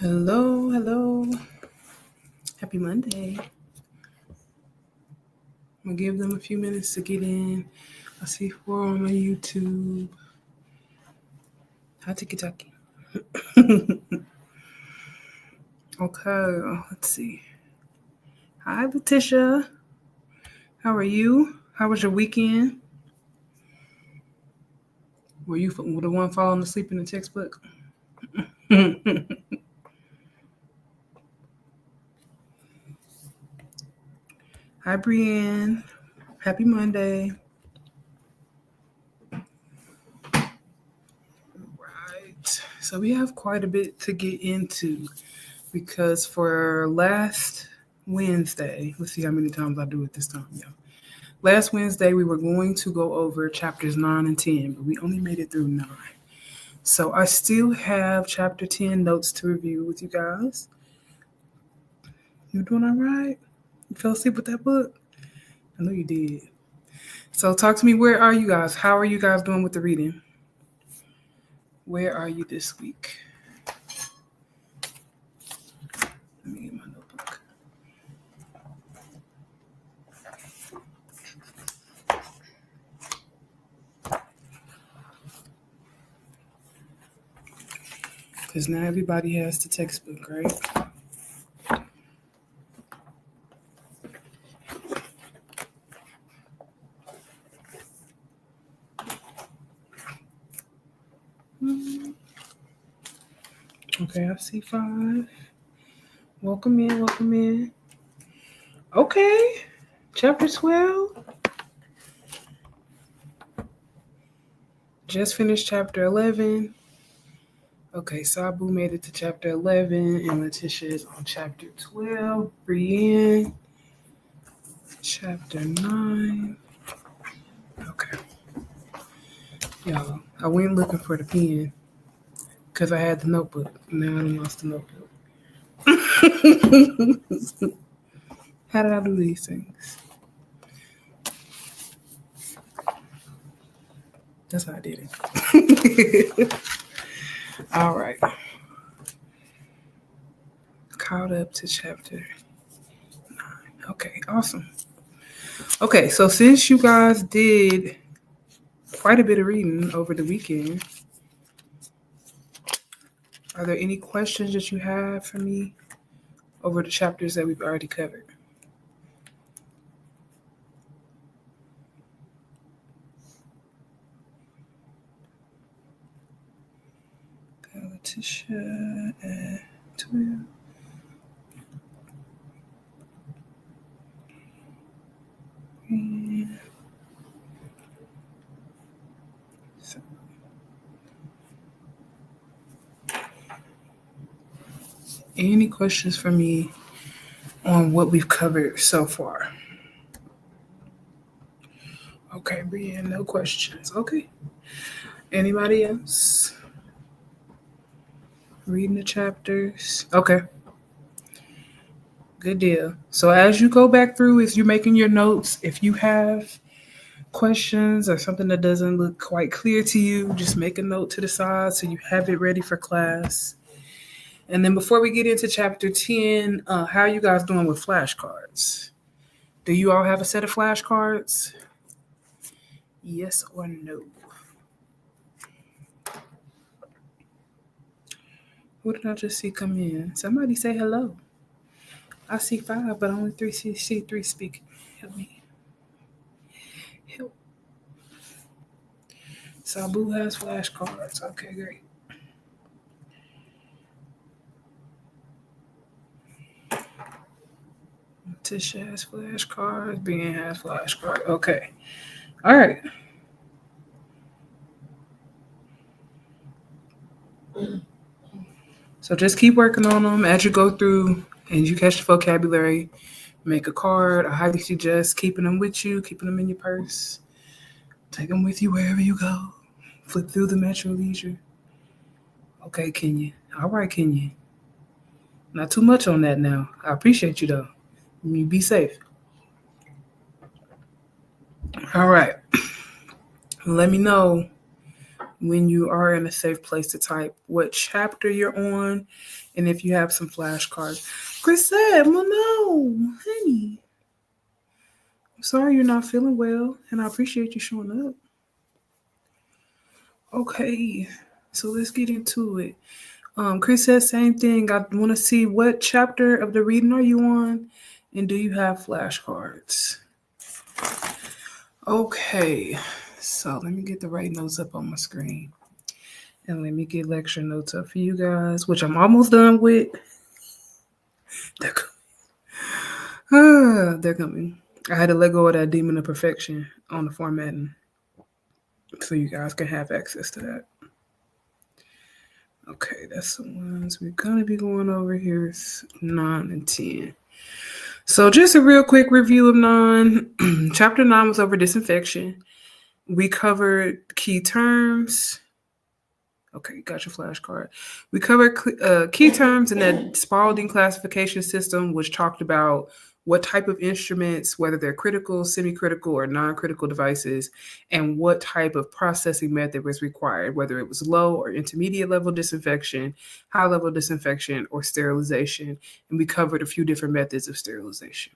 Hello, hello. Happy Monday. I'm gonna give them a few minutes to get in. I see 4 on my YouTube. Hi, Tiki Taki. Okay, let's see. Hi, Letitia. How are you? How was your weekend? Were you the one falling asleep in the textbook? Hi, Brienne. Happy Monday. Right. So we have quite a bit to get into because for last Wednesday, let's see how many times I do it this time. Yeah. Last Wednesday, we were going to go over chapters 9 and 10, but we only made it through 9. So I still have chapter 10 notes to review with you guys. You doing all right? You fell asleep with that book? I know you did. So talk to me. Where are you guys? How are you guys doing with the reading? Where are you this week? Let me get my notebook. Because now everybody has the textbook, right? Okay, I see 5. Welcome in, welcome in. Okay, chapter 12. Just finished chapter 11. Okay, Sabu made it to chapter 11, and Letitia is on chapter 12. Brienne, chapter 9. Okay. Y'all, I went looking for the pen because I had the notebook. Now I lost the notebook. How did I do these things? That's how I did it. All right. Caught up to chapter 9. Okay, awesome. Okay, so since you guys did quite a bit of reading over the weekend, are there any questions that you have for me over the chapters that we've already covered? Letitia at 12. So, any questions for me on what we've covered so far? Okay, Brienne, no questions. Okay. Anybody else? Reading the chapters? Okay. Good deal. So as you go back through, as you're making your notes, if you have questions or something that doesn't look quite clear to you, just make a note to the side so you have it ready for class. And then before we get into chapter 10, how are you guys doing with flashcards? Do you all have a set of flashcards? Yes or no? Who did I just see come in? Somebody say hello. I see 5, but only 3 see 3 speaking. Help me. Help. Sabu has flashcards. Okay, great. Tisha has flashcards. Ben has flashcards. Okay. All right. So just keep working on them as you go through and you catch the vocabulary. Make a card. I highly suggest keeping them with you, keeping them in your purse. Take them with you wherever you go. Flip through the Metro Leisure. Okay, Kenya. All right, Kenya. Not too much on that now. I appreciate you, though. You be safe. All right. Let me know when you are in a safe place to type what chapter you're on, and if you have some flashcards. Chris said, well, no, honey. I'm sorry you're not feeling well, and I appreciate you showing up. Okay, so let's get into it. Chris says same thing. I want to see what chapter of the reading are you on, and do you have flashcards? Okay, so let me get the right notes up on my screen, and let me get lecture notes up for you guys, which I'm almost done with. They're coming. They're coming. I had to let go of that demon of perfection on the formatting, so you guys can have access to that. Okay, that's the ones we're going to be going over here. It's 9 and 10. So just a real quick review of 9. Chapter 9 was over disinfection. We covered key terms. Okay, got your flashcard. We covered key terms in that Spalding classification system, which talked about what type of instruments, whether they're critical, semi-critical, or non-critical devices, and what type of processing method was required, whether it was low or intermediate level disinfection, high level disinfection, or sterilization. And we covered a few different methods of sterilization.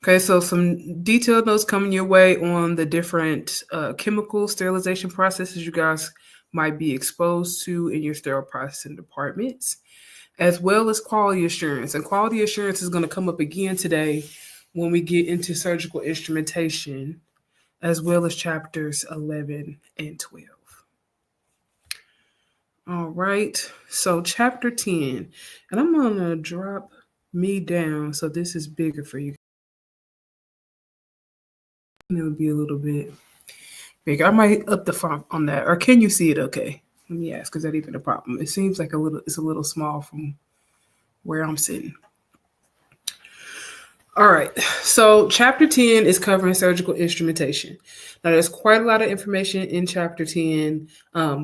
Okay, so some detailed notes coming your way on the different chemical sterilization processes you guys might be exposed to in your sterile processing departments, as well as quality assurance. And quality assurance is going to come up again today when we get into surgical instrumentation, as well as chapters 11 and 12. All right, so chapter 10, and I'm going to drop me down so this is bigger for you. And it'll be a little bit bigger. I might up the font on that, or can you see it okay? Let me ask, is that even a problem? It seems like it's a little small from where I'm sitting. All right, so chapter 10 is covering surgical instrumentation. Now, there's quite a lot of information in chapter 10.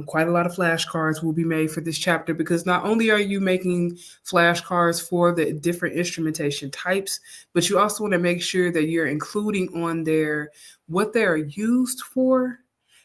Quite a lot of flashcards will be made for this chapter because not only are you making flashcards for the different instrumentation types, but you also want to make sure that you're including on there what they are used for,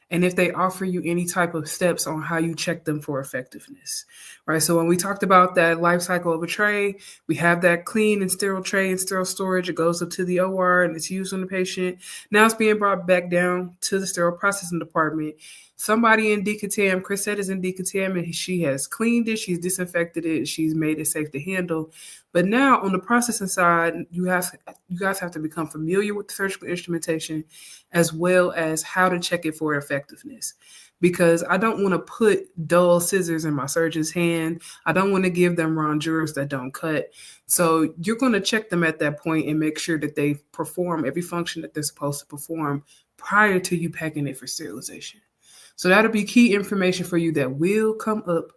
and if they offer you any type of steps on how you check them for effectiveness, right? So when we talked about that life cycle of a tray, we have that clean and sterile tray and sterile storage. It goes up to the OR and it's used on the patient. Now it's being brought back down to the sterile processing department. Somebody in decontam, Chrisette is in decontam, and she has cleaned it, she's disinfected it, she's made it safe to handle. But now on the processing side, you guys have to become familiar with the surgical instrumentation as well as how to check it for effectiveness. Because I don't want to put dull scissors in my surgeon's hand. I don't want to give them rongeurs that don't cut. So you're going to check them at that point and make sure that they perform every function that they're supposed to perform prior to you packing it for sterilization. So that'll be key information for you that will come up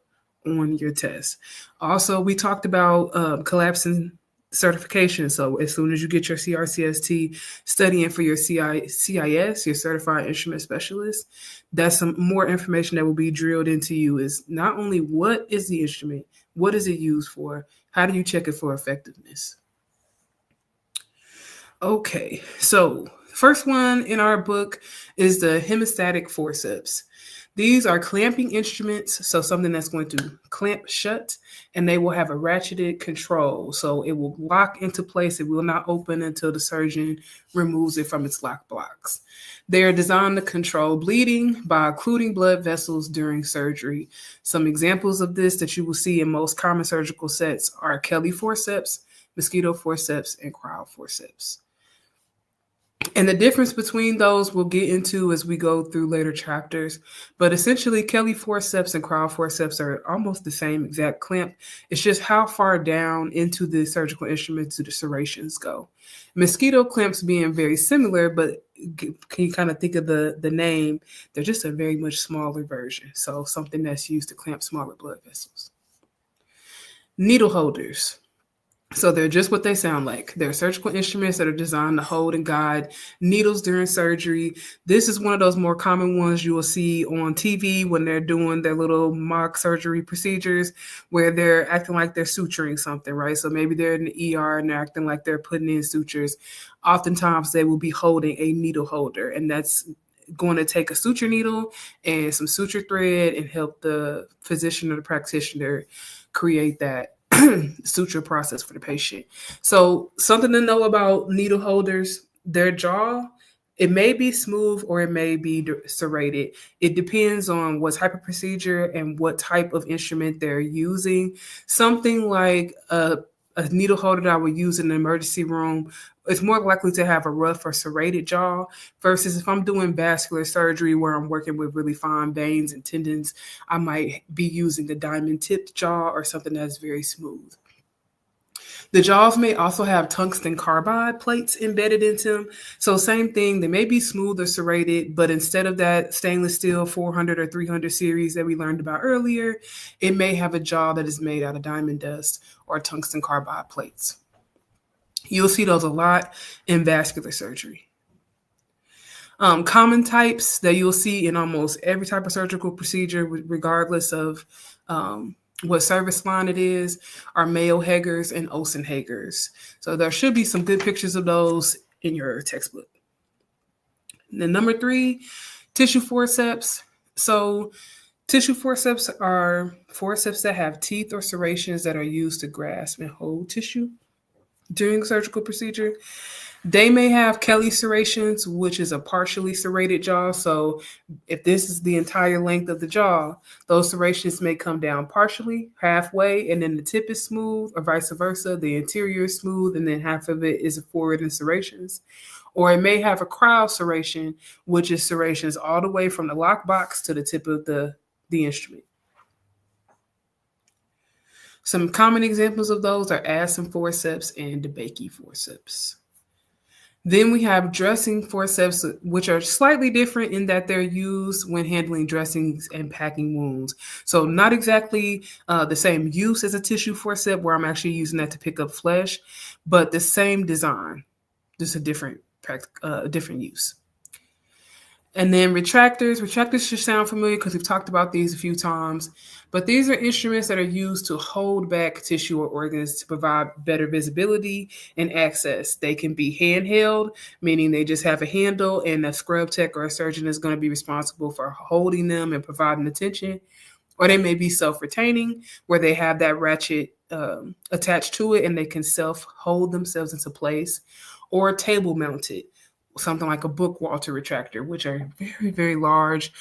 on your test. Also, we talked about collapsing certification. So as soon as you get your CRCST, studying for your CIS, your Certified Instrument Specialist, that's some more information that will be drilled into you is not only what is the instrument, what is it used for, how do you check it for effectiveness? Okay, so first one in our book is the hemostatic forceps. These are clamping instruments, so something that's going to clamp shut, and they will have a ratcheted control. So it will lock into place. It will not open until the surgeon removes it from its lock blocks. They are designed to control bleeding by occluding blood vessels during surgery. Some examples of this that you will see in most common surgical sets are Kelly forceps, mosquito forceps, and cryo forceps. And the difference between those we'll get into as we go through later chapters. But essentially, Kelly forceps and cryo forceps are almost the same exact clamp. It's just how far down into the surgical instruments do the serrations go. Mosquito clamps being very similar, but can you kind of think of the name? They're just a very much smaller version. So something that's used to clamp smaller blood vessels. Needle holders. So they're just what they sound like. They're surgical instruments that are designed to hold and guide needles during surgery. This is one of those more common ones you will see on TV when they're doing their little mock surgery procedures where they're acting like they're suturing something, right? So maybe they're in the ER and they're acting like they're putting in sutures. Oftentimes they will be holding a needle holder, and that's going to take a suture needle and some suture thread and help the physician or the practitioner create that suture process for the patient. So something to know about needle holders, their jaw, it may be smooth or it may be serrated. It depends on what type of procedure and what type of instrument they're using. Something like a needle holder that I would use in an emergency room, it's more likely to have a rough or serrated jaw versus if I'm doing vascular surgery where I'm working with really fine veins and tendons, I might be using a diamond tipped jaw or something that's very smooth. The jaws may also have tungsten carbide plates embedded into them. So same thing, they may be smooth or serrated, but instead of that stainless steel 400 or 300 series that we learned about earlier, it may have a jaw that is made out of diamond dust or tungsten carbide plates. You'll see those a lot in vascular surgery. Common types that you'll see in almost every type of surgical procedure, regardless of what service line it is, are Mayo Hagers and Olsen Hagers. So there should be some good pictures of those in your textbook. And then number 3, tissue forceps. So tissue forceps are forceps that have teeth or serrations that are used to grasp and hold tissue during surgical procedure. They may have Kelly serrations, which is a partially serrated jaw. So if this is the entire length of the jaw, those serrations may come down partially, halfway, and then the tip is smooth, or vice versa. The interior is smooth, and then half of it is forward in serrations. Or it may have a crowd serration, which is serrations all the way from the lock box to the tip of the instrument. Some common examples of those are Addison forceps and DeBakey forceps. Then we have dressing forceps, which are slightly different in that they're used when handling dressings and packing wounds. So not exactly the same use as a tissue forceps where I'm actually using that to pick up flesh, but the same design, just a different use. And then retractors. Retractors should sound familiar because we've talked about these a few times. But these are instruments that are used to hold back tissue or organs to provide better visibility and access. They can be handheld, meaning they just have a handle and a scrub tech or a surgeon is going to be responsible for holding them and providing attention. Or they may be self-retaining, where they have that ratchet attached to it and they can self-hold themselves into place. Or table-mounted, something like a book Walter retractor, which are very, very large.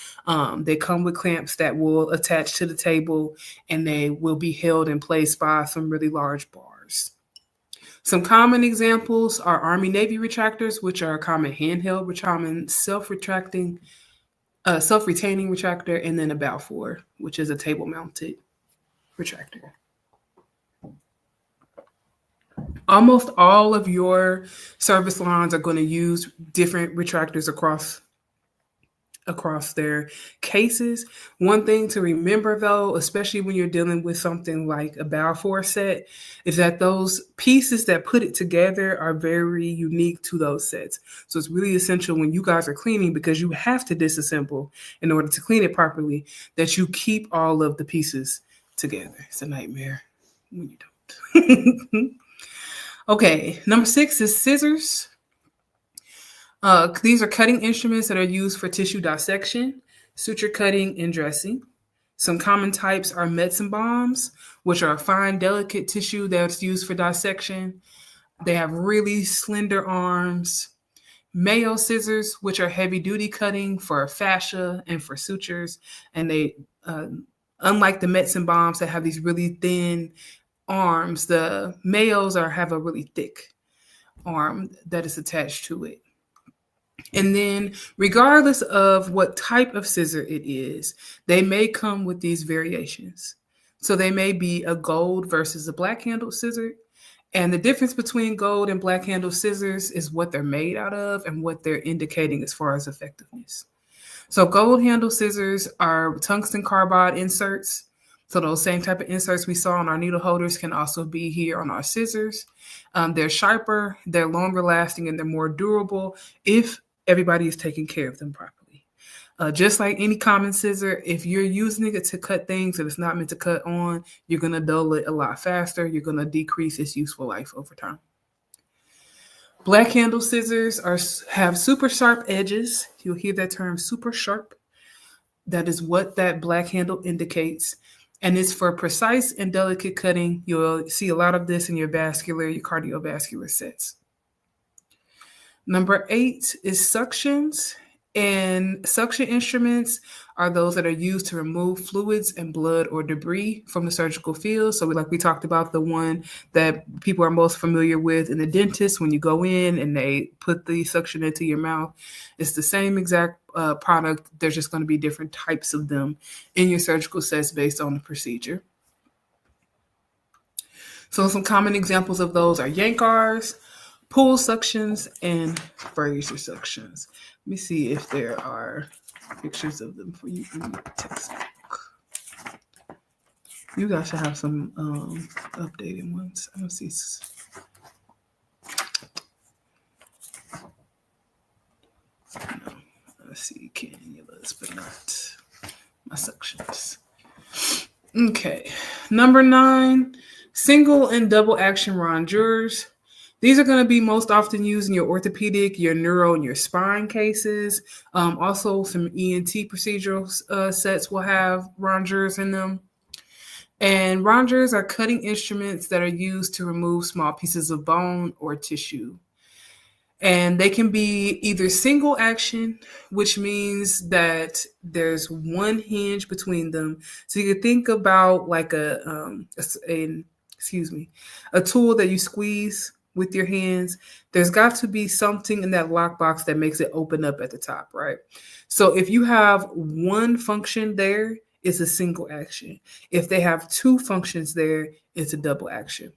They come with clamps that will attach to the table and they will be held in place by some really large bars. Some common examples are Army Navy retractors, which are a common handheld, common self-retaining retractor, and then a Balfour, which is a table-mounted retractor. Almost all of your service lines are going to use different retractors across their cases. One thing to remember, though, especially when you're dealing with something like a Balfour set, is that those pieces that put it together are very unique to those sets. So it's really essential when you guys are cleaning, because you have to disassemble in order to clean it properly, that you keep all of the pieces together. It's a nightmare when you don't. Okay, number 6 is scissors. These are cutting instruments that are used for tissue dissection, suture cutting, and dressing. Some common types are medicine bombs, which are a fine, delicate tissue that's used for dissection. They have really slender arms. Mayo scissors, which are heavy-duty cutting for fascia and for sutures. And they, unlike the medicine bombs that have these really thin arms, the Mayos have a really thick arm that is attached to it. And then regardless of what type of scissor it is, they may come with these variations. So they may be a gold versus a black handled scissor. And the difference between gold and black handled scissors is what they're made out of and what they're indicating as far as effectiveness. So gold handled scissors are tungsten carbide inserts. So those same type of inserts we saw on our needle holders can also be here on our scissors. They're sharper, they're longer lasting, and they're more durable if everybody is taking care of them properly. Just like any common scissor, if you're using it to cut things that it's not meant to cut on, you're going to dull it a lot faster. You're going to decrease its useful life over time. Black handle scissors have super sharp edges. You'll hear that term, super sharp. That is what that black handle indicates. And it's for precise and delicate cutting. You'll see a lot of this in your cardiovascular sets. Number 8 is suctions. And suction instruments are those that are used to remove fluids and blood or debris from the surgical field. So, like we talked about, the one that people are most familiar with in the dentist when you go in and they put the suction into your mouth. It's the same exact product. There's just going to be different types of them in your surgical sets based on the procedure. So, some common examples of those are Yankars, pull suctions, and Fraser suctions. Let me see if there are pictures of them for you in your textbook. You guys should have some updated ones. I don't see. No, I see cannulas, but not my suctions. Okay, number 9, single and double action rongeurs. These are going to be most often used in your orthopedic, your neuro, and your spine cases. Also, some ENT procedural sets will have rongeurs in them. And rongeurs are cutting instruments that are used to remove small pieces of bone or tissue. And they can be either single action, which means that there's one hinge between them. So you can think about like a tool that you squeeze with your hands. There's got to be something in that lockbox that makes it open up at the top, right? So if you have one function there, it's a single action. If they have 2 functions there, it's a double action.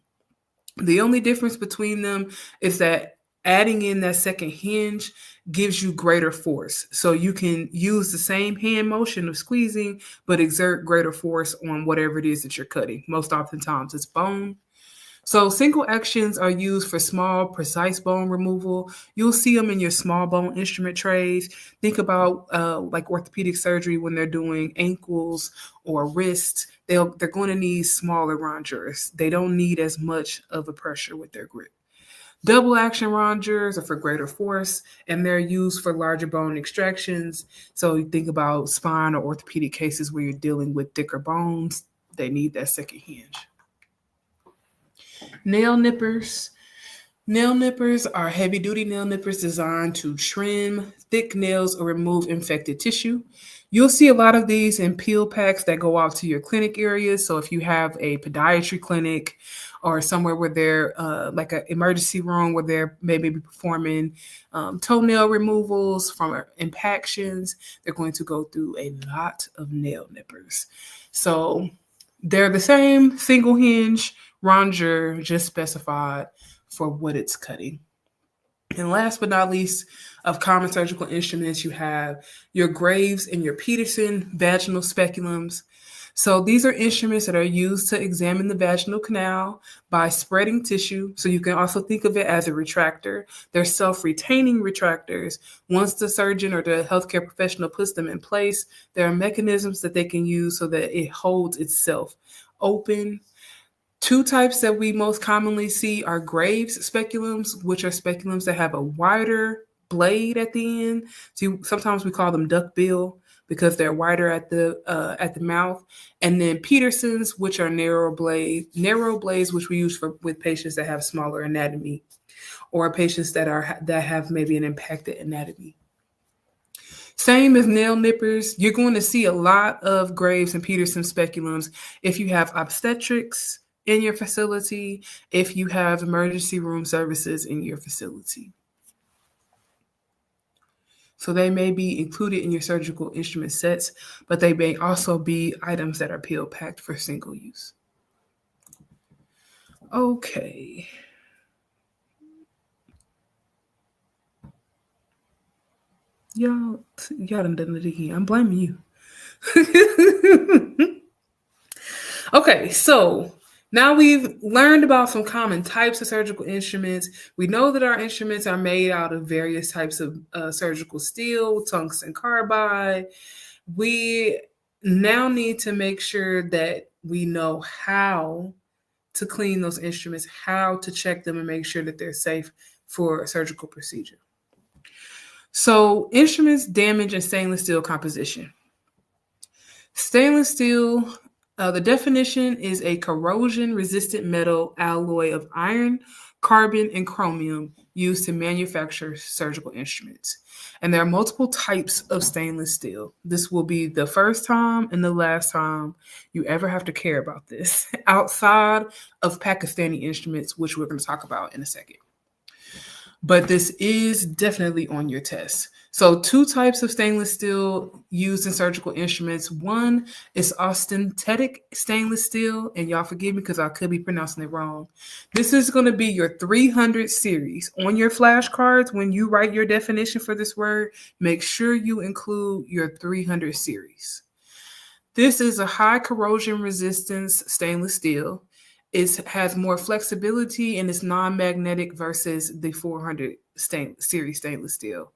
The only difference between them is that adding in that second hinge gives you greater force. So you can use the same hand motion of squeezing, but exert greater force on whatever it is that you're cutting. Most oftentimes it's bone. So single actions are used for small, precise bone removal. You'll see them in your small bone instrument trays. Think about like orthopedic surgery when they're doing ankles or wrists. They're going to need smaller rongeurs. They don't need as much of a pressure with their grip. Double action rongeurs are for greater force, and they're used for larger bone extractions. So you think about spine or orthopedic cases where you're dealing with thicker bones. They need that second hinge. Nail nippers. Nail nippers are heavy-duty nail nippers designed to trim thick nails or remove infected tissue. You'll see a lot of these in peel packs that go out to your clinic areas. So if you have a podiatry clinic or somewhere where they're like an emergency room where they're maybe performing toenail removals from impactions, they're going to go through a lot of nail nippers. So they're the same single hinge rongeur, just specified for what it's cutting. And last but not least, of common surgical instruments, you have your Graves and your Peterson vaginal speculums. So these are instruments that are used to examine the vaginal canal by spreading tissue. So you can also think of it as a retractor. They're self-retaining retractors. Once the surgeon or the healthcare professional puts them in place, there are mechanisms that they can use so that it holds itself open. 2 types that we most commonly see are Graves speculums, which are speculums that have a wider blade at the end. So sometimes we call them duckbill because they're wider at the mouth. And then Petersons, which are narrow blades, which we use with patients that have smaller anatomy or patients that have maybe an impacted anatomy. Same as nail nippers, you're going to see a lot of Graves and Peterson speculums if you have obstetrics in your facility, if you have emergency room services in your facility. So they may be included in your surgical instrument sets, but they may also be items that are peel packed for single use. Okay. Y'all done it again. I'm blaming you. Okay, so now we've learned about some common types of surgical instruments. We know that our instruments are made out of various types of surgical steel, tungsten carbide. We now need to make sure that we know how to clean those instruments, how to check them and make sure that they're safe for a surgical procedure. So, instruments, damage, and stainless steel composition. Stainless steel, the definition is a corrosion-resistant metal alloy of iron, carbon, and chromium used to manufacture surgical instruments. And there are multiple types of stainless steel. This will be the first time and the last time you ever have to care about this outside of Pakistani instruments, which we're going to talk about in a second. But this is definitely on your test. So 2 types of stainless steel used in surgical instruments. One is austenitic stainless steel, and y'all forgive me because I could be pronouncing it wrong. This is going to be your 300 series. On your flashcards, when you write your definition for this word, make sure you include your 300 series. This is a high corrosion resistance stainless steel. It has more flexibility and it's non-magnetic versus the 400 series stainless steel.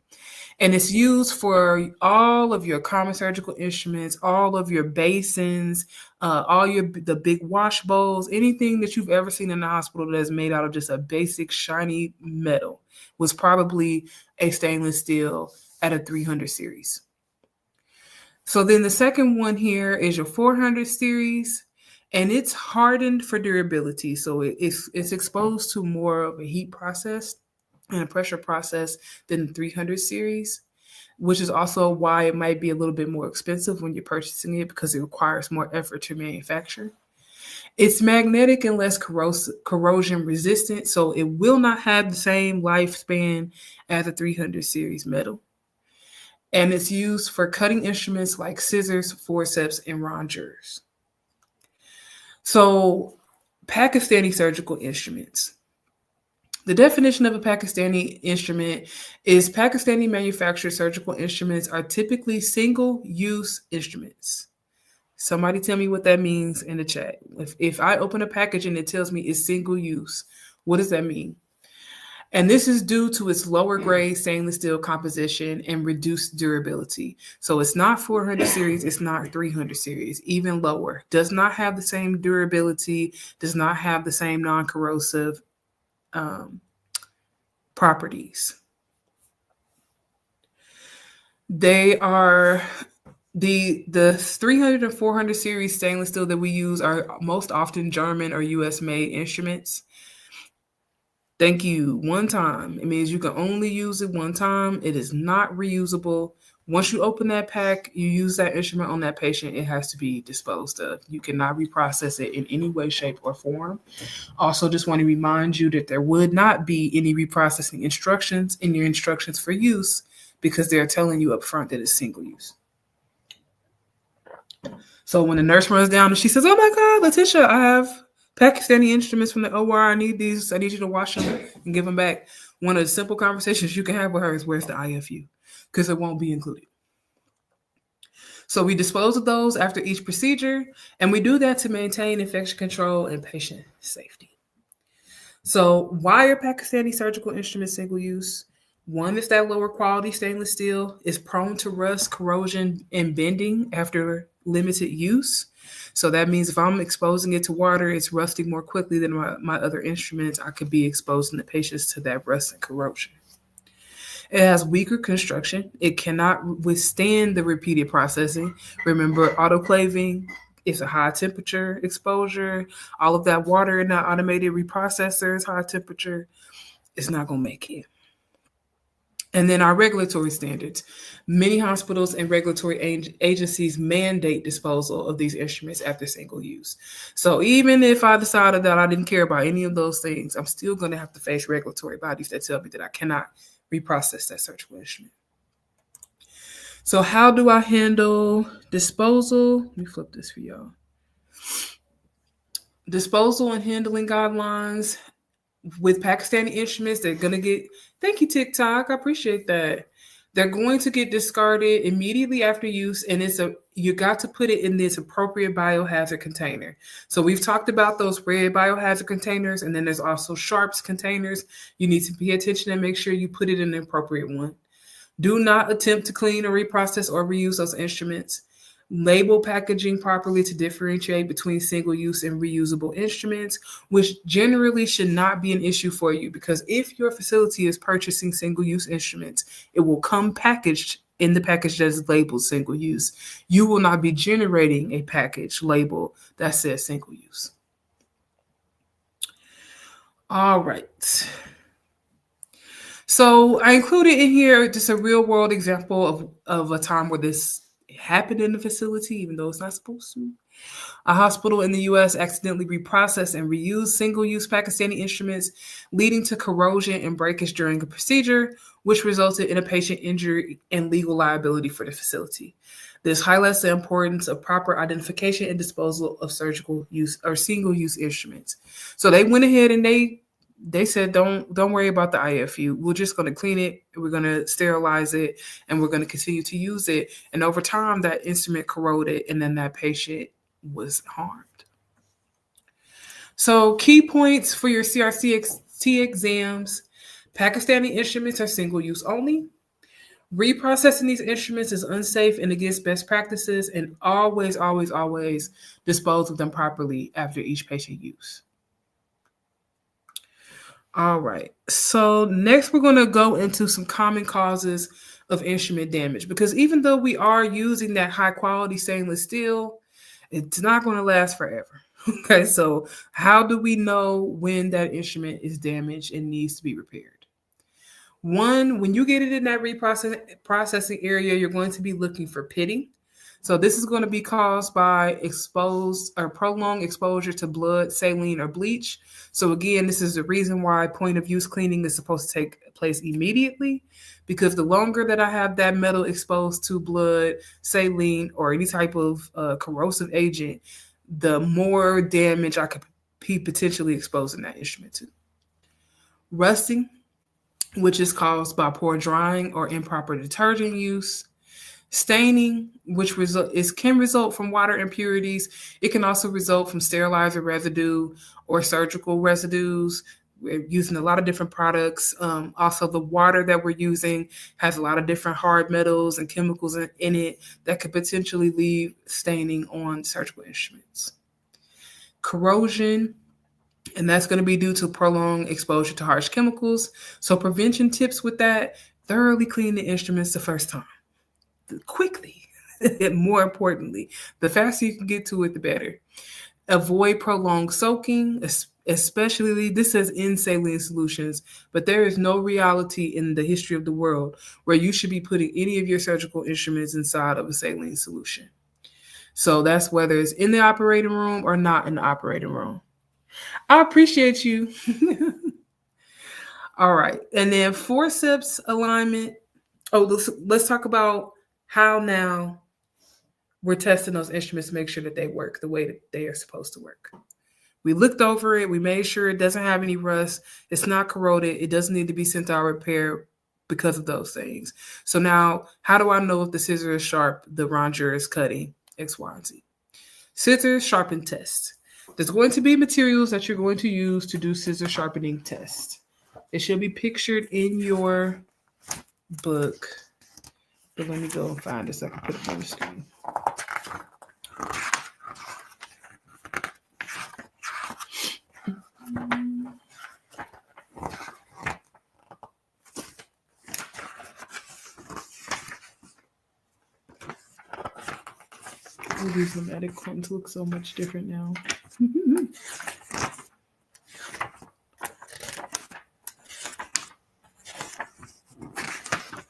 And it's used for all of your common surgical instruments, all of your basins, the big wash bowls, anything that you've ever seen in the hospital that is made out of just a basic shiny metal was probably a stainless steel at a 300 series. So then the second one here is your 400 series. And it's hardened for durability. So it's exposed to more of a heat process and a pressure process than the 300 series, which is also why it might be a little bit more expensive when you're purchasing it because it requires more effort to manufacture. It's magnetic and less corrosion resistant, so it will not have the same lifespan as a 300 series metal. And it's used for cutting instruments like scissors, forceps, and rongeurs. So, Pakistani surgical instruments. The definition of a Pakistani instrument is Pakistani manufactured surgical instruments are typically single-use instruments. Somebody tell me what that means in the chat. If I open a package and it tells me it's single-use, what does that mean? And this is due to its lower grade stainless steel composition and reduced durability. So it's not 400 series, it's not 300 series, even lower. Does not have the same durability, does not have the same non-corrosive properties. They are the 300 and 400 series stainless steel that we use are most often German or US made instruments. Thank you. One time. It means you can only use it one time. It is not reusable. Once you open that pack, you use that instrument on that patient, it has to be disposed of. You cannot reprocess it in any way, shape, or form. Also, just want to remind you that there would not be any reprocessing instructions in your instructions for use because they're telling you up front that it's single use. So when the nurse runs down and she says, "Oh my God, Letitia, I have Pakistani instruments from the OR. I need these. I need you to wash them and give them back." One of the simple conversations you can have with her is, "Where's the IFU?" Because it won't be included. So we dispose of those after each procedure, and we do that to maintain infection control and patient safety. So why are Pakistani surgical instruments single use? One is that lower quality stainless steel is prone to rust, corrosion, and bending after limited use. So that means if I'm exposing it to water, it's rusting more quickly than my other instruments. I could be exposing the patients to that rust and corrosion. It has weaker construction. It cannot withstand the repeated processing. Remember, autoclaving is a high temperature exposure. All of that water in that automated reprocessor is high temperature. It's not going to make it. And then our regulatory standards. Many hospitals and regulatory agencies mandate disposal of these instruments after single use. So even if I decided that I didn't care about any of those things, I'm still going to have to face regulatory bodies that tell me that I cannot reprocess that surgical instrument. So how do I handle disposal? Let me flip this for y'all. Disposal and handling guidelines. With Pakistani instruments, they're going to get, thank you, TikTok. I appreciate that. They're going to get discarded immediately after use, and you got to put it in this appropriate biohazard container. So we've talked about those red biohazard containers, and then there's also sharps containers. You need to pay attention and make sure you put it in the appropriate one. Do not attempt to clean or reprocess or reuse those instruments. Label packaging properly to differentiate between single-use and reusable instruments, which generally should not be an issue for you, because if your facility is purchasing single-use instruments, it will come packaged in the package that is labeled single-use. You will not be generating a package label that says single-use. All right. So I included in here just a real world example of a time where this happened in the facility, even though it's not supposed to. A hospital in the US accidentally reprocessed and reused single-use Pakistani instruments, leading to corrosion and breakage during a procedure, which resulted in a patient injury and legal liability for the facility. This highlights the importance of proper identification and disposal of surgical use or single-use instruments. So they went ahead and they said, don't worry about the IFU. We're just going to clean it. We're going to sterilize it, and we're going to continue to use it. And over time, that instrument corroded, and then that patient was harmed. So key points for your CRCT exams: Pakistani instruments are single use only. Reprocessing these instruments is unsafe and against best practices, and always, always, always dispose of them properly after each patient use. All right. So next we're going to go into some common causes of instrument damage, because even though we are using that high quality stainless steel, it's not going to last forever. Okay, so how do we know when that instrument is damaged and needs to be repaired? One, when you get it in that processing area, you're going to be looking for pitting. So this is going to be caused by exposed or prolonged exposure to blood, saline, or bleach. So again, this is the reason why point of use cleaning is supposed to take place immediately, because the longer that I have that metal exposed to blood, saline, or any type of corrosive agent, the more damage I could be potentially exposing that instrument to. Rusting, which is caused by poor drying or improper detergent use. Staining, which can result from water impurities. It can also result from sterilizer residue or surgical residues. We're using a lot of different products. Also, the water that we're using has a lot of different hard metals and chemicals in it that could potentially leave staining on surgical instruments. Corrosion, and that's going to be due to prolonged exposure to harsh chemicals. So prevention tips with that: thoroughly clean the instruments the first time, quickly. And more importantly, the faster you can get to it, the better. Avoid prolonged soaking, especially this says in saline solutions, but there is no reality in the history of the world where you should be putting any of your surgical instruments inside of a saline solution. So that's whether it's in the operating room or not in the operating room. I appreciate you. All right. And then forceps alignment. Oh, let's talk about how now we're testing those instruments to make sure that they work the way that they are supposed to work. We looked over it. We made sure it doesn't have any rust. It's not corroded. It doesn't need to be sent out repair because of those things. So now, how do I know if the scissor is sharp, the ronger is cutting X, Y, and Z? Scissor sharpen test. There's going to be materials that you're going to use to do scissor sharpening test. It should be pictured in your book. But let me go and find it so I can put it on the screen. These pneumatic coins look so much different now.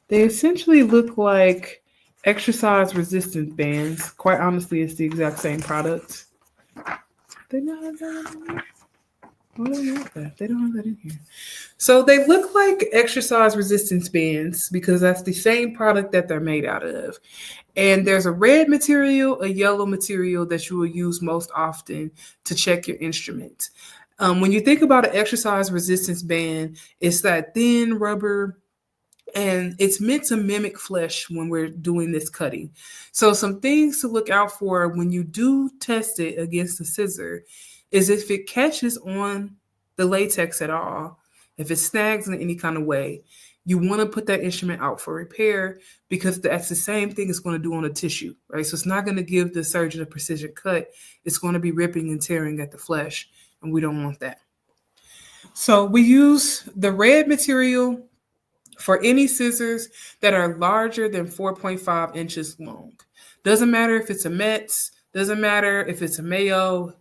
They essentially look like exercise resistance bands. Quite honestly, it's the exact same product. They don't have that in here. Oh, they don't have that. They don't have that in here. So they look like exercise resistance bands because that's the same product that they're made out of. And there's a red material, a yellow material that you will use most often to check your instrument. When you think about an exercise resistance band, it's that thin rubber, and it's meant to mimic flesh when we're doing this cutting. So some things to look out for when you do test it against the scissor is if it catches on the latex at all, if it snags in any kind of way, you want to put that instrument out for repair because that's the same thing it's going to do on a tissue, right? So it's not going to give the surgeon a precision cut. It's going to be ripping and tearing at the flesh, and we don't want that. So we use the red material for any scissors that are larger than 4.5 inches long. Doesn't matter if it's a Metz, doesn't matter if it's a Mayo.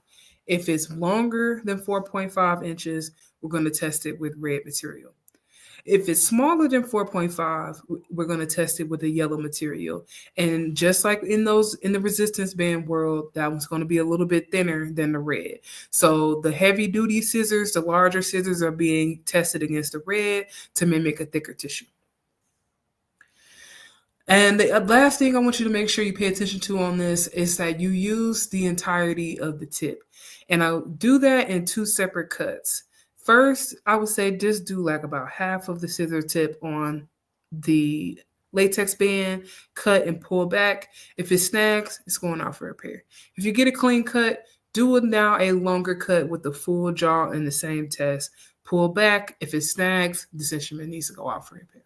If it's longer than 4.5 inches, we're going to test it with red material. If it's smaller than 4.5, we're going to test it with the yellow material. And just like in the resistance band world, that one's going to be a little bit thinner than the red. So the heavy duty scissors, the larger scissors are being tested against the red to mimic a thicker tissue. And the last thing I want you to make sure you pay attention to on this is that you use the entirety of the tip. And I'll do that in 2 separate cuts. First, I would say just do like about half of the scissor tip on the latex band, cut and pull back. If it snags, it's going out for repair. If you get a clean cut, do now a longer cut with the full jaw in the same test. Pull back. If it snags, this instrument needs to go out for repair.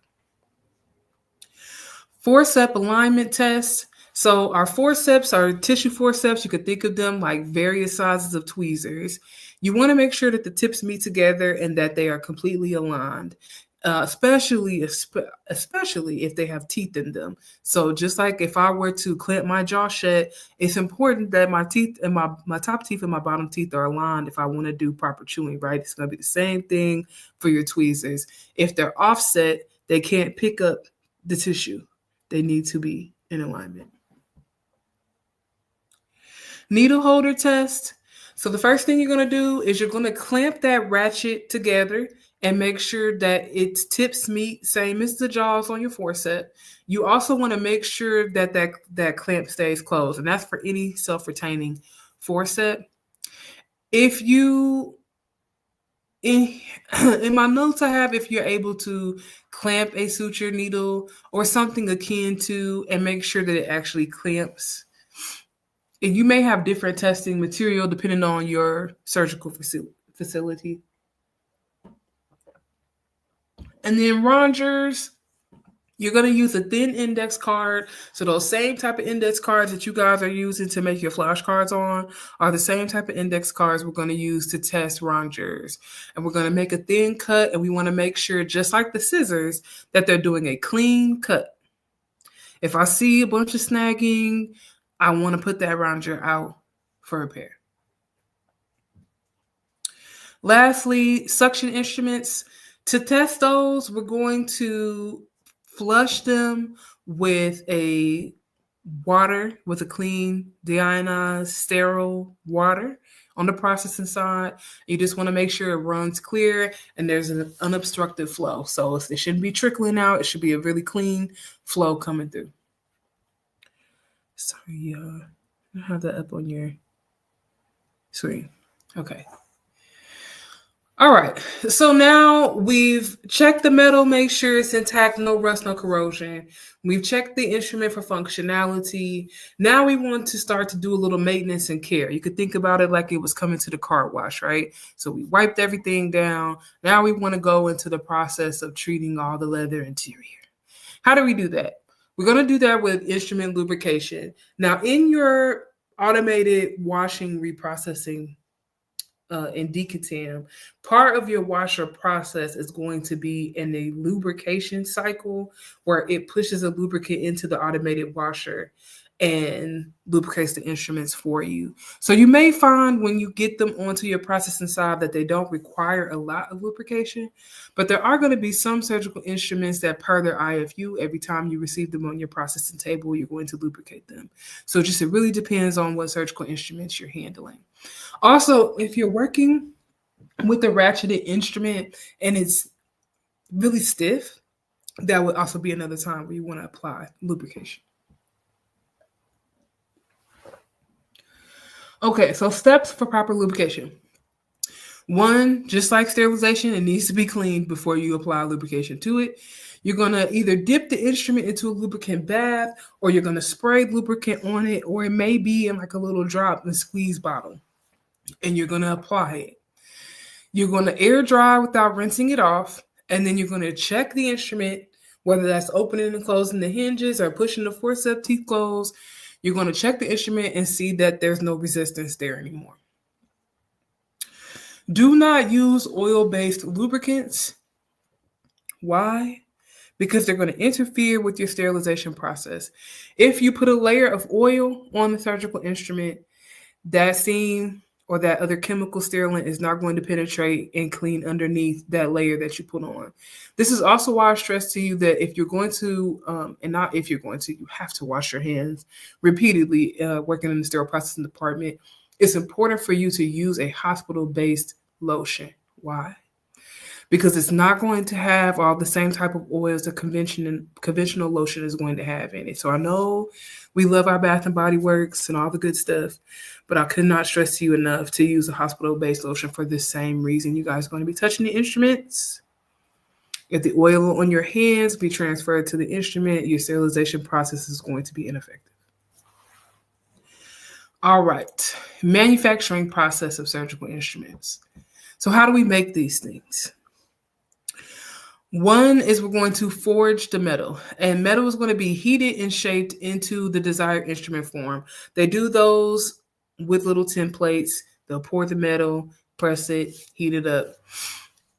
Forceps alignment test. So our forceps are tissue forceps. You could think of them like various sizes of tweezers. You want to make sure that the tips meet together and that they are completely aligned, especially if they have teeth in them. So just like if I were to clamp my jaw shut, it's important that my teeth and my top teeth and my bottom teeth are aligned if I want to do proper chewing, right? It's going to be the same thing for your tweezers. If they're offset, they can't pick up the tissue. They need to be in alignment. Needle holder test. So the first thing you're going to do is you're going to clamp that ratchet together and make sure that its tips meet, same as the jaws on your forceps. You also want to make sure that clamp stays closed, and that's for any self-retaining forceps. If you in my notes I have, if you're able to clamp a suture needle or something akin to and make sure that it actually clamps. And you may have different testing material depending on your surgical facility. And then rongers, you're going to use a thin index card. So those same type of index cards that you guys are using to make your flashcards on are the same type of index cards we're going to use to test rongers. And we're going to make a thin cut, and we want to make sure, just like the scissors, that they're doing a clean cut. If I see a bunch of snagging, I want to put that ronger out for repair. Lastly, suction instruments. To test those, we're going to flush them with a clean, deionized, sterile water on the processing side. You just want to make sure it runs clear and there's an unobstructed flow. So it shouldn't be trickling out. It should be a really clean flow coming through. Sorry, I have that up on your screen. Okay. All right, so now we've checked the metal, make sure it's intact, no rust, no corrosion. We've checked the instrument for functionality. Now we want to start to do a little maintenance and care. You could think about it like it was coming to the car wash, right? So we wiped everything down. Now we want to go into the process of treating all the leather interior. How do we do that? We're going to do that with instrument lubrication. Now, in your automated washing reprocessing in decontam, part of your washer process is going to be in a lubrication cycle where it pushes a lubricant into the automated washer and lubricates the instruments for you. So you may find when you get them onto your processing side that they don't require a lot of lubrication, but there are going to be some surgical instruments that, per their IFU, every time you receive them on your processing table, you're going to lubricate them. So it really depends on what surgical instruments you're handling. Also, if you're working with a ratcheted instrument and it's really stiff, that would also be another time where you want to apply lubrication. Okay, so steps for proper lubrication. 1, just like sterilization, it needs to be cleaned before you apply lubrication to it. You're going to either dip the instrument into a lubricant bath, or you're going to spray lubricant on it, or it may be in like a little drop and squeeze bottle, and you're going to apply it. You're going to air dry without rinsing it off, And then you're going to check the instrument, whether that's opening and closing the hinges or pushing the forceps teeth closed. You're going to check the instrument and see that there's no resistance there anymore. Do not use oil-based lubricants. Why? Because they're going to interfere with your sterilization process. If you put a layer of oil on the surgical instrument, that seam or that other chemical sterilant is not going to penetrate and clean underneath that layer that you put on. This is also why I stress to you that if you're going to, and not if you're going to, you have to wash your hands repeatedly working in the sterile processing department. It's important for you to use a hospital-based lotion. Why? Because it's not going to have all the same type of oils that conventional lotion is going to have in it. So I know we love our Bath and Body Works and all the good stuff, but I could not stress to you enough to use a hospital-based lotion for this same reason. You guys are going to be touching the instruments. If the oil on your hands be transferred to the instrument, your sterilization process is going to be ineffective. All right, manufacturing process of surgical instruments. So how do we make these things? One is we're going to forge the metal, and metal is going to be heated and shaped into the desired instrument form. They do those with little templates. They'll pour the metal, press it, heat it up,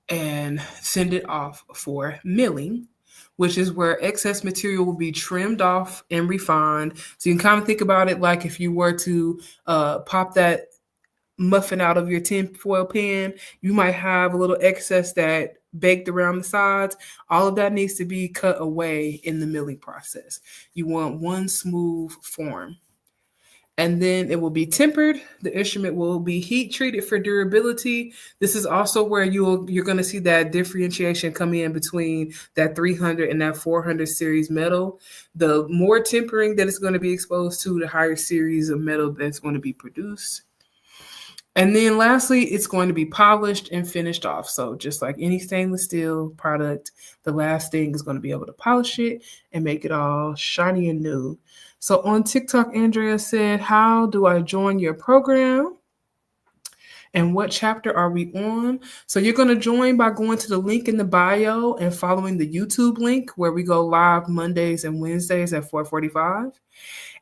and send it off for milling, which is where excess material will be trimmed off and refined. So you can kind of think about it like if you were to pop that muffin out of your tin foil pan, you might have a little excess that baked around the sides. All of that needs to be cut away in the milling process. You want one smooth form. And then it will be tempered. The instrument will be heat treated for durability. This is also where you're going to see that differentiation come in between that 300 and that 400 series metal. The more tempering that it's going to be exposed to, the higher series of metal that's going to be produced. And then lastly, it's going to be polished and finished off. So just like any stainless steel product, the last thing is going to be able to polish it and make it all shiny and new. So on TikTok, Andrea said, how do I join your program? And what chapter are we on? So you're going to join by going to the link in the bio and following the YouTube link where we go live Mondays and Wednesdays at 4:45.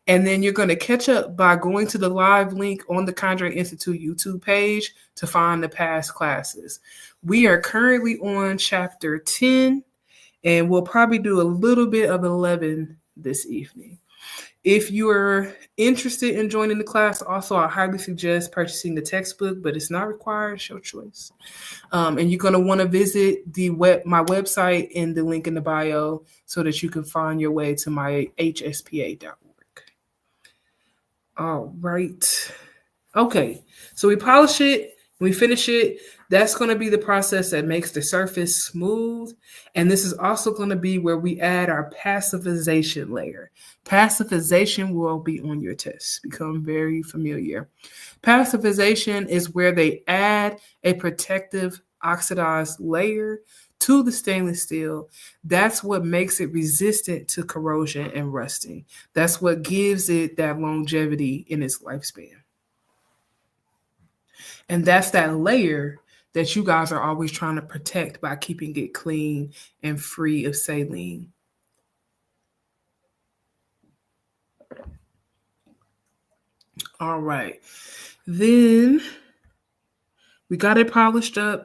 And then you're going to catch up by going to the live link on the Candray Institute YouTube page to find the past classes. We are currently on chapter 10, and we'll probably do a little bit of 11 this evening. If you are interested in joining the class, also I highly suggest purchasing the textbook, but it's not required. It's your choice. And you're going to want to visit my website in the link in the bio so that you can find your way to my HSPA.org. All right. Okay. So we polish it, we finish it. That's going to be the process that makes the surface smooth. And this is also going to be where we add our passivization layer. Passivization will be on your test. Become very familiar. Passivization is where they add a protective oxidized layer to the stainless steel. That's what makes it resistant to corrosion and rusting. That's what gives it that longevity in its lifespan. And that's that layer that you guys are always trying to protect by keeping it clean and free of saline. All right. Then we got it polished up.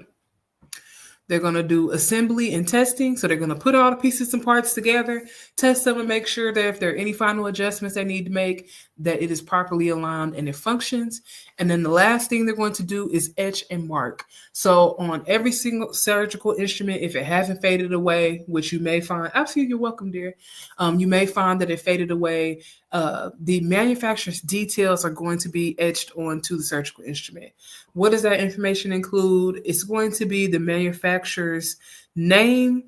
They're going to do assembly and testing. So they're going to put all the pieces and parts together, test them, and make sure that if there are any final adjustments they need to make, that it is properly aligned and it functions. And then the last thing they're going to do is etch and mark. So on every single surgical instrument, if it hasn't faded away, which you may find, absolutely, you're welcome, dear. You may find that it faded away. The manufacturer's details are going to be etched onto the surgical instrument. What does that information include? It's going to be the manufacturer's name.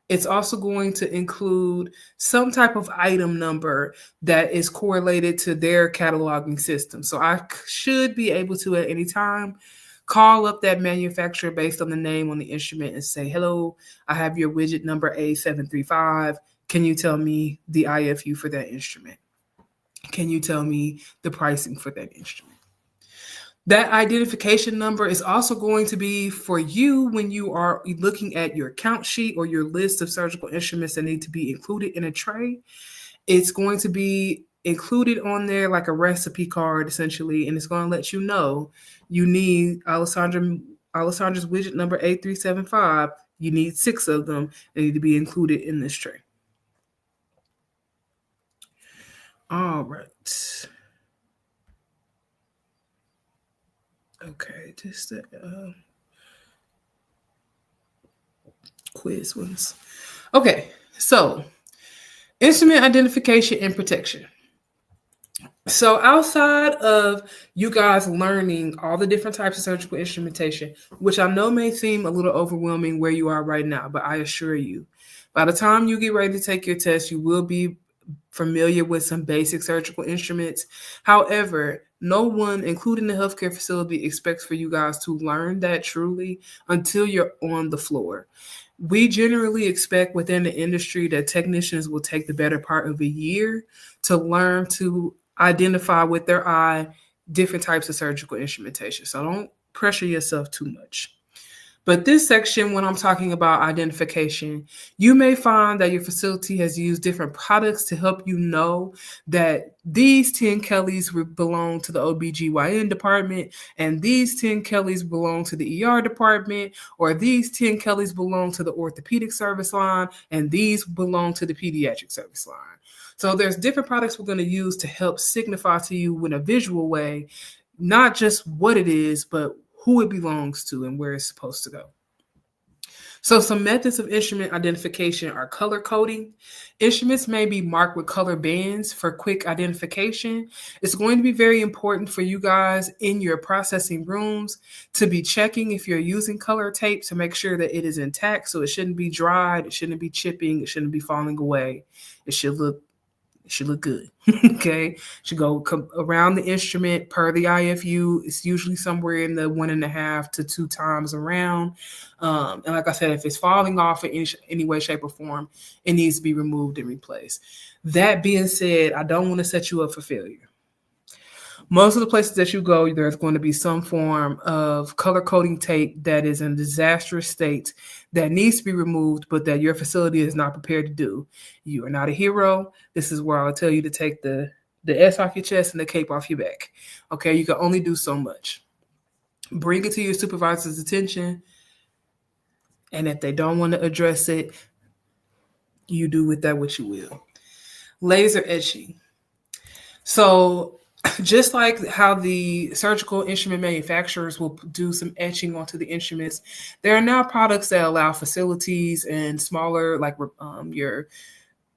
It's also going to include some type of item number that is correlated to their cataloging system. So I should be able to at any time call up that manufacturer based on the name on the instrument and say, hello, I have your widget number A735. Can you tell me the IFU for that instrument? Can you tell me the pricing for that instrument? That identification number is also going to be for you when you are looking at your count sheet or your list of surgical instruments that need to be included in a tray. It's going to be included on there like a recipe card, essentially, and it's going to let you know you need Alessandra's widget number 8375. You need 6 of them. They need to be included in this tray. All right. Okay, just the quiz ones. Okay, so instrument identification and protection. So outside of you guys learning all the different types of surgical instrumentation, which I know may seem a little overwhelming where you are right now, but I assure you, by the time you get ready to take your test, you will be familiar with some basic surgical instruments. However, no one, including the healthcare facility, expects for you guys to learn that truly until you're on the floor. We generally expect within the industry that technicians will take the better part of a year to learn to identify with their eye different types of surgical instrumentation. So don't pressure yourself too much. But this section, when I'm talking about identification, you may find that your facility has used different products to help you know that these 10 Kellys belong to the OBGYN department, and these 10 Kellys belong to the ER department, or these 10 Kellys belong to the orthopedic service line, and these belong to the pediatric service line. So there's different products we're going to use to help signify to you in a visual way, not just what it is, but who it belongs to and where it's supposed to go. So some methods of instrument identification are color coding. Instruments may be marked with color bands for quick identification. It's going to be very important for you guys in your processing rooms to be checking if you're using color tape to make sure that it is intact. So it shouldn't be dried, it shouldn't be chipping, it shouldn't be falling away. It should look good. Okay. Should go around the instrument per the IFU. It's usually somewhere in the 1.5 to 2 times around. And like I said, if it's falling off in any way, shape, or form, it needs to be removed and replaced. That being said, I don't want to set you up for failure. Most of the places that you go, there's going to be some form of color coding tape that is in a disastrous state that needs to be removed, but that your facility is not prepared to do. You are not a hero. This is where I'll tell you to take the S off your chest and the cape off your back. Okay, you can only do so much. Bring it to your supervisor's attention, and if they don't want to address it, you do with that what you will. Laser etching. So just like how the surgical instrument manufacturers will do some etching onto the instruments, there are now products that allow facilities and smaller, like your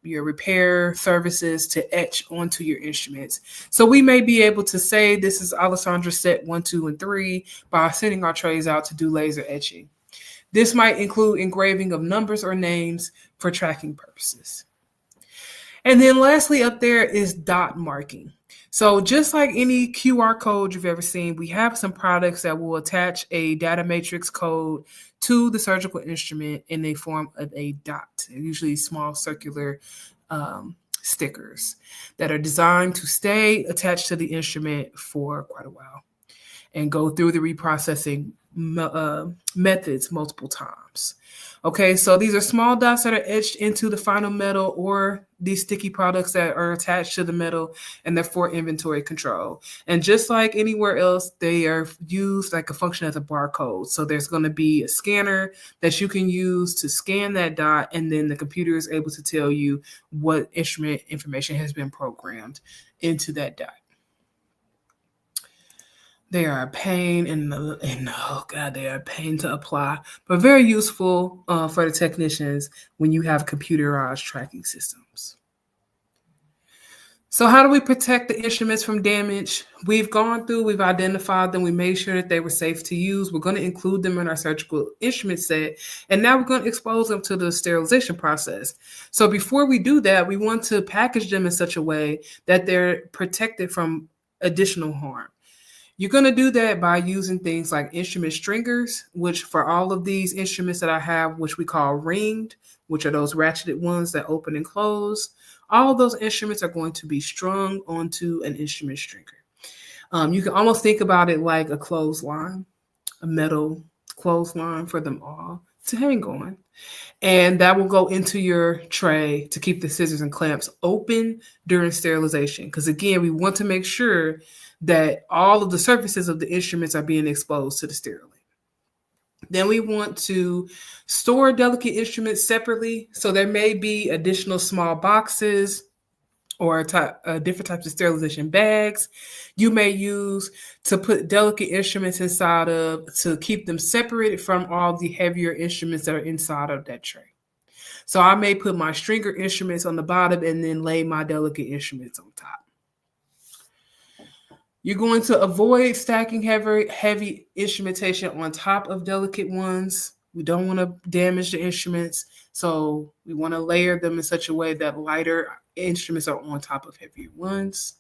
repair services to etch onto your instruments. So we may be able to say this is Alessandra set 1, 2, and 3 by sending our trays out to do laser etching. This might include engraving of numbers or names for tracking purposes. And then lastly up there is dot marking. So just like any QR code you've ever seen, we have some products that will attach a data matrix code to the surgical instrument in the form of a dot, usually small circular stickers that are designed to stay attached to the instrument for quite a while and go through the reprocessing methods multiple times. Okay, so these are small dots that are etched into the final metal or these sticky products that are attached to the metal, and they're for inventory control. And just like anywhere else, they are used like a function as a barcode. So there's going to be a scanner that you can use to scan that dot, and then the computer is able to tell you what instrument information has been programmed into that dot. They are a pain they are a pain to apply, but very useful for the technicians when you have computerized tracking systems. So how do we protect the instruments from damage? We've identified them, we made sure that they were safe to use. We're going to include them in our surgical instrument set, and now we're going to expose them to the sterilization process. So before we do that, we want to package them in such a way that they're protected from additional harm. You're going to do that by using things like instrument stringers, which for all of these instruments that I have, which we call ringed, which are those ratcheted ones that open and close. All of those instruments are going to be strung onto an instrument stringer. You can almost think about it like a clothesline, a metal clothesline for them all to hang on. And that will go into your tray to keep the scissors and clamps open during sterilization. Because again, we want to make sure that all of the surfaces of the instruments are being exposed to the sterilant. Then we want to store delicate instruments separately. So there may be additional small boxes or different types of sterilization bags you may use to put delicate instruments inside of to keep them separated from all the heavier instruments that are inside of that tray. So I may put my stringer instruments on the bottom and then lay my delicate instruments on top. You're going to avoid stacking heavy instrumentation on top of delicate ones. We don't want to damage the instruments, so we want to layer them in such a way that lighter instruments are on top of heavier ones.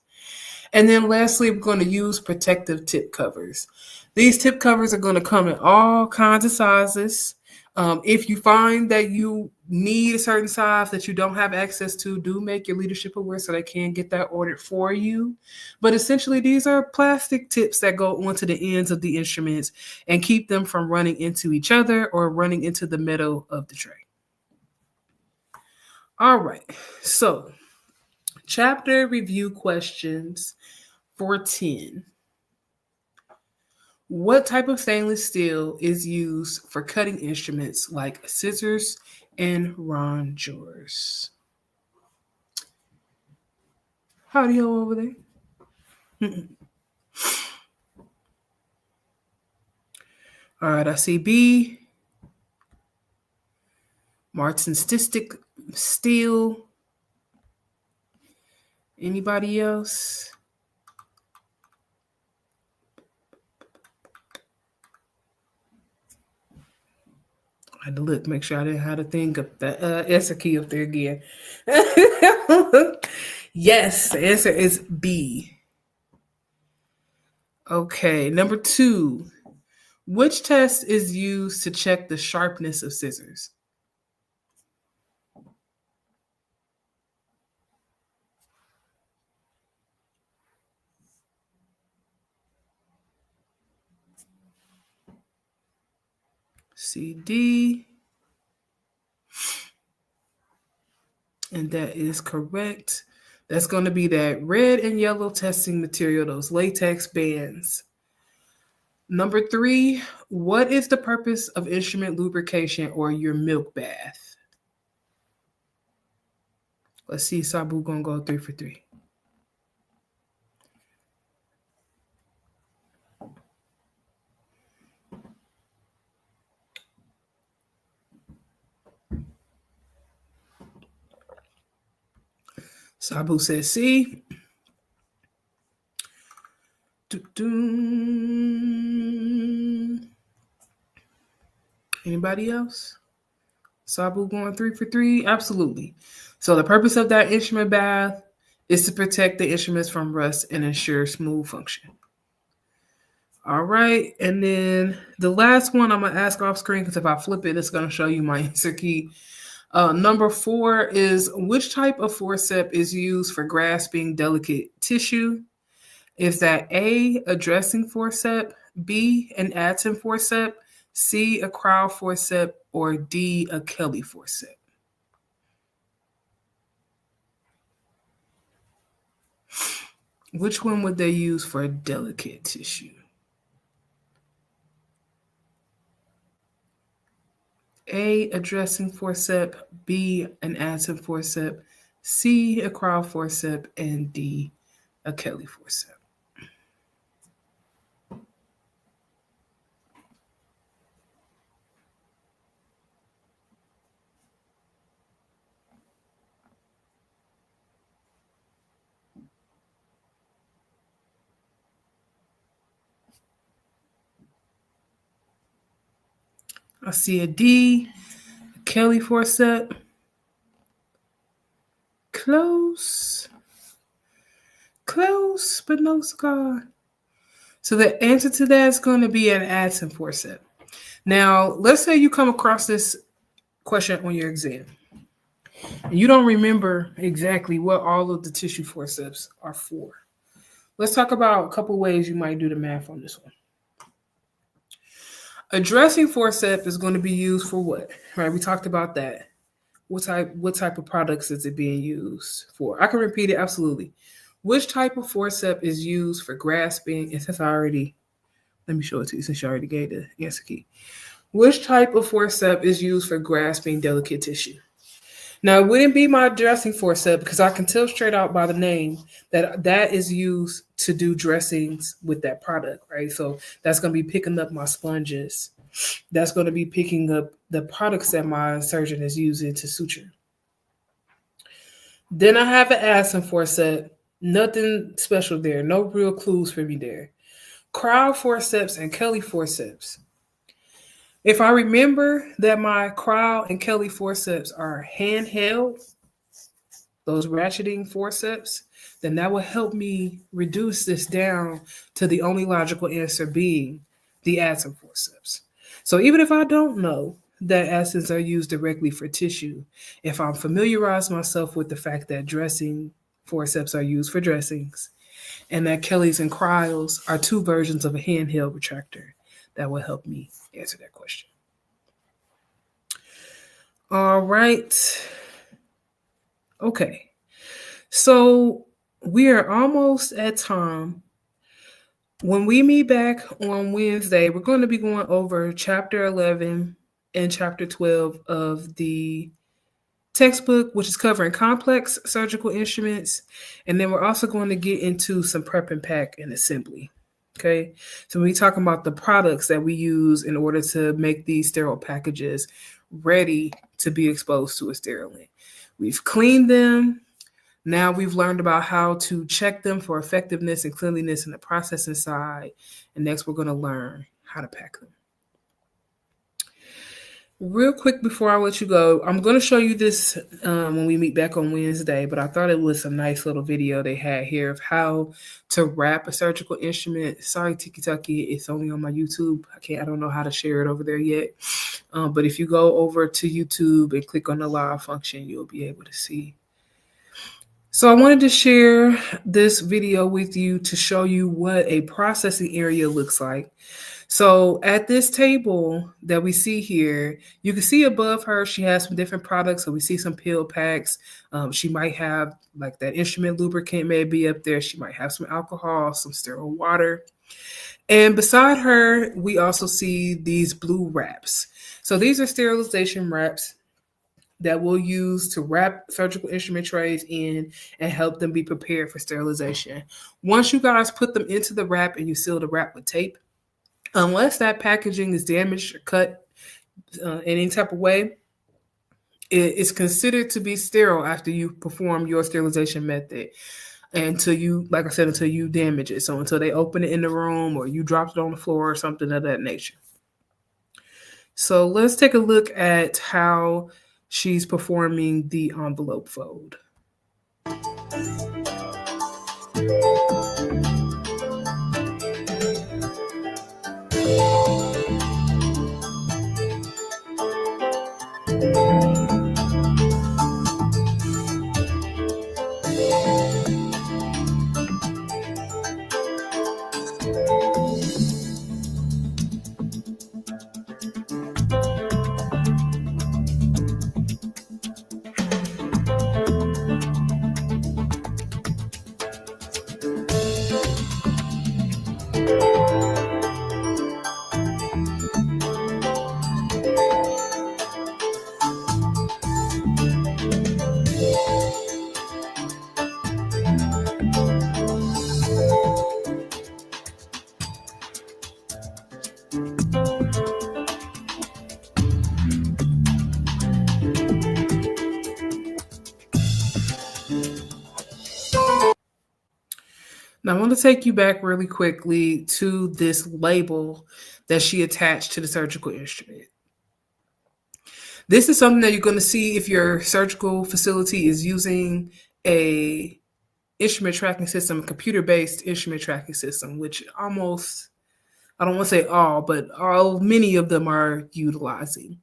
And then lastly, we're going to use protective tip covers. These tip covers are going to come in all kinds of sizes. If you find that you need a certain size that you don't have access to, do make your leadership aware so they can get that ordered for you. But essentially, these are plastic tips that go onto the ends of the instruments and keep them from running into each other or running into the middle of the tray. All right, so chapter review questions for 10. What type of stainless steel is used for cutting instruments like scissors and rongeurs? Howdy ho over there. All right, I see B. Martinstistic steel. Anybody else? I had to look, make sure I didn't have to think of the answer key up there again. Yes, the answer is B. Okay, number 2. Which test is used to check the sharpness of scissors? CD. And that is correct. That's going to be that red and yellow testing material, those latex bands. Number 3, what is the purpose of instrument lubrication or your milk bath? Let's see, Sabu going to go 3 for 3. Sabu says C. Anybody else? Sabu going 3 for 3? Absolutely. So the purpose of that instrument bath is to protect the instruments from rust and ensure smooth function. All right. And then the last one I'm going to ask off screen because if I flip it, it's going to show you my answer key. Number 4 is which type of forceps is used for grasping delicate tissue? Is that A, a dressing forceps, B, an Aten forceps, C, a Crowell forceps, or D, a Kelly forceps? Which one would they use for delicate tissue? A, a dressing forceps, B, an Aten forceps, C, a Crowell forceps, and D, a Kelly forceps. I see a D, a Kelly forceps. Close, but no cigar. So the answer to that is going to be an Aten forceps. Now, let's say you come across this question on your exam. And you don't remember exactly what all of the tissue forceps are for. Let's talk about a couple ways you might do the math on this one. A dressing forceps is going to be used for what? Right? We talked about that. What type of products is it being used for? I can repeat it absolutely. Which type of forceps is used for grasping? And since I already, let me show it to you since you already gave the answer key. Which type of forceps is used for grasping delicate tissue? Now, it wouldn't be my dressing forceps because I can tell straight out by the name that that is used to do dressings with that product, right? So that's going to be picking up my sponges. That's going to be picking up the products that my surgeon is using to suture. Then I have an Aspen forceps. Nothing special there. No real clues for me there. Crowd forceps and Kelly forceps. If I remember that my crowd and Kelly forceps are handheld, those ratcheting forceps, then that will help me reduce this down to the only logical answer being the Aspen forceps. So even if I don't know that acids are used directly for tissue, if I'm familiarize myself with the fact that dressing forceps are used for dressings and that Kelly's and cryos are two versions of a handheld retractor, that will help me answer that question. All right. Okay. So we are almost at time. When we meet back on Wednesday, we're going to be going over chapter 11 and chapter 12 of the textbook, which is covering complex surgical instruments. And then we're also going to get into some prep and pack and assembly. Okay. So we're talking about the products that we use in order to make these sterile packages ready to be exposed to a sterilant. We've cleaned them. Now we've learned about how to check them for effectiveness and cleanliness in the processing side. And next we're going to learn how to pack them. Real quick before I let you go, I'm going to show you this when we meet back on Wednesday, but I thought it was a nice little video they had here of how to wrap a surgical instrument. Sorry, Tiki Tucky, it's only on my YouTube. I don't know how to share it over there yet. But if you go over to YouTube and click on the live function, you'll be able to see. So I wanted to share this video with you to show you what a processing area looks like. So at this table that we see here, you can see above her, she has some different products. So we see some pill packs. She might have like that instrument lubricant may be up there. She might have some alcohol, some sterile water. And beside her, we also see these blue wraps. So these are sterilization wraps that we'll use to wrap surgical instrument trays in and help them be prepared for sterilization. Once you guys put them into the wrap and you seal the wrap with tape, unless that packaging is damaged or cut in any type of way, it's considered to be sterile after you perform your sterilization method until you, like I said, until you damage it. So until they open it in the room or you dropped it on the floor or something of that nature. So let's take a look at how she's performing the envelope fold. Now, I want to take you back really quickly to this label that she attached to the surgical instrument. This is something that you're going to see if your surgical facility is using a instrument tracking system, a computer-based instrument tracking system, which almost, I don't want to say all, but many of them are utilizing.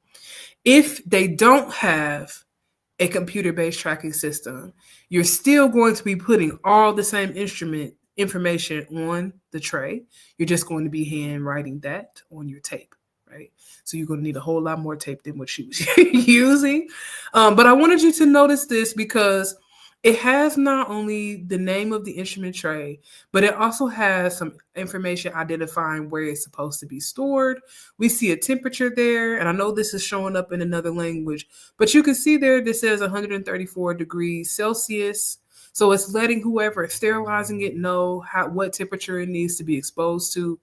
If they don't have a computer-based tracking system, you're still going to be putting all the same instrument information on the tray. You're just going to be handwriting that on your tape, right? So you're going to need a whole lot more tape than what she was using. But I wanted you to notice this because it has not only the name of the instrument tray, but it also has some information identifying where it's supposed to be stored. We see a temperature there, and I know this is showing up in another language, but you can see there this says 134 degrees Celsius. So it's letting whoever is sterilizing it know what temperature it needs to be exposed to.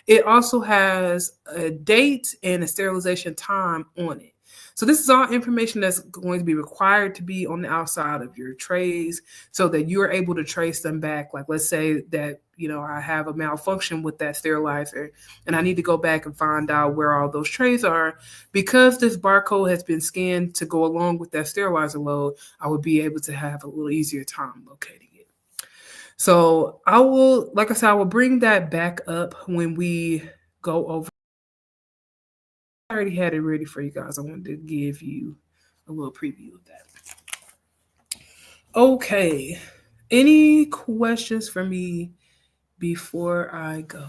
It also has a date and a sterilization time on it. So this is all information that's going to be required to be on the outside of your trays so that you're able to trace them back. Like let's say that, I have a malfunction with that sterilizer and I need to go back and find out where all those trays are. Because this barcode has been scanned to go along with that sterilizer load, I would be able to have a little easier time locating it. So I will bring that back up when we go over. I already had it ready for you guys. I wanted to give you a little preview of that. Okay. Any questions for me before I go?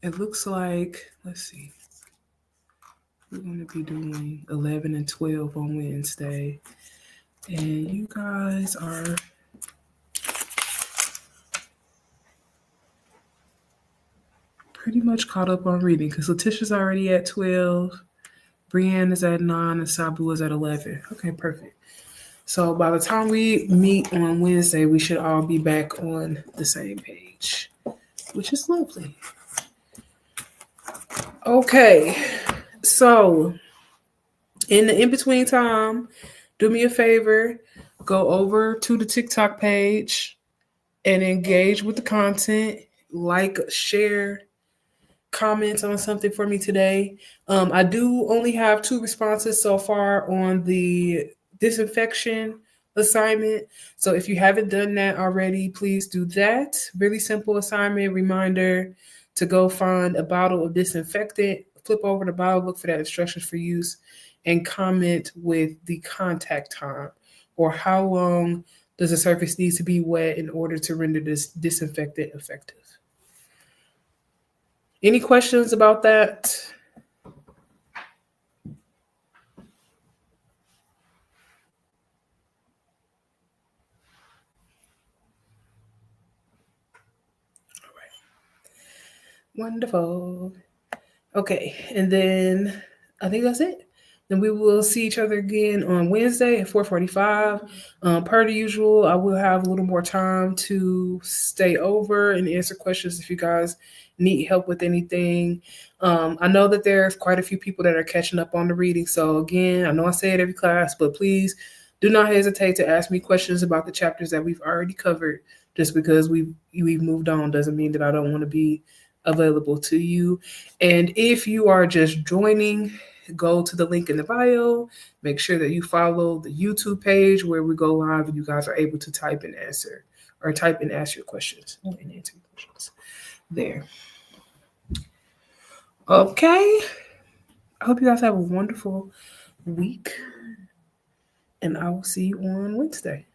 It looks like, let's see. We're going to be doing 11 and 12 on Wednesday. And you guys are pretty much caught up on reading because Letitia's already at 12. Brienne is at 9 and Sabu is at 11. Okay, perfect. So by the time we meet on Wednesday, we should all be back on the same page, which is lovely. Okay, so in the in-between time, do me a favor, go over to the TikTok page and engage with the content, like, share, comment on something for me today. I do only have 2 responses so far on the disinfection assignment. So if you haven't done that already, please do that. Really simple assignment, reminder to go find a bottle of disinfectant, flip over the bottle, look for that instructions for use, and comment with the contact time or how long does the surface need to be wet in order to render this disinfectant effective. Any questions about that? All right. Wonderful. Okay, and then I think that's it. Then we will see each other again on Wednesday at 4:45. Per the usual, I will have a little more time to stay over and answer questions if you guys need help with anything. I know that there's quite a few people that are catching up on the reading. So again, I know I say it every class, but please do not hesitate to ask me questions about the chapters that we've already covered. Just because we've moved on doesn't mean that I don't want to be available to you. And if you are just joining, go to the link in the bio. Make sure that you follow the YouTube page where we go live and you guys are able to type and ask your questions and answer your questions there. Okay. I hope you guys have a wonderful week. And I will see you on Wednesday.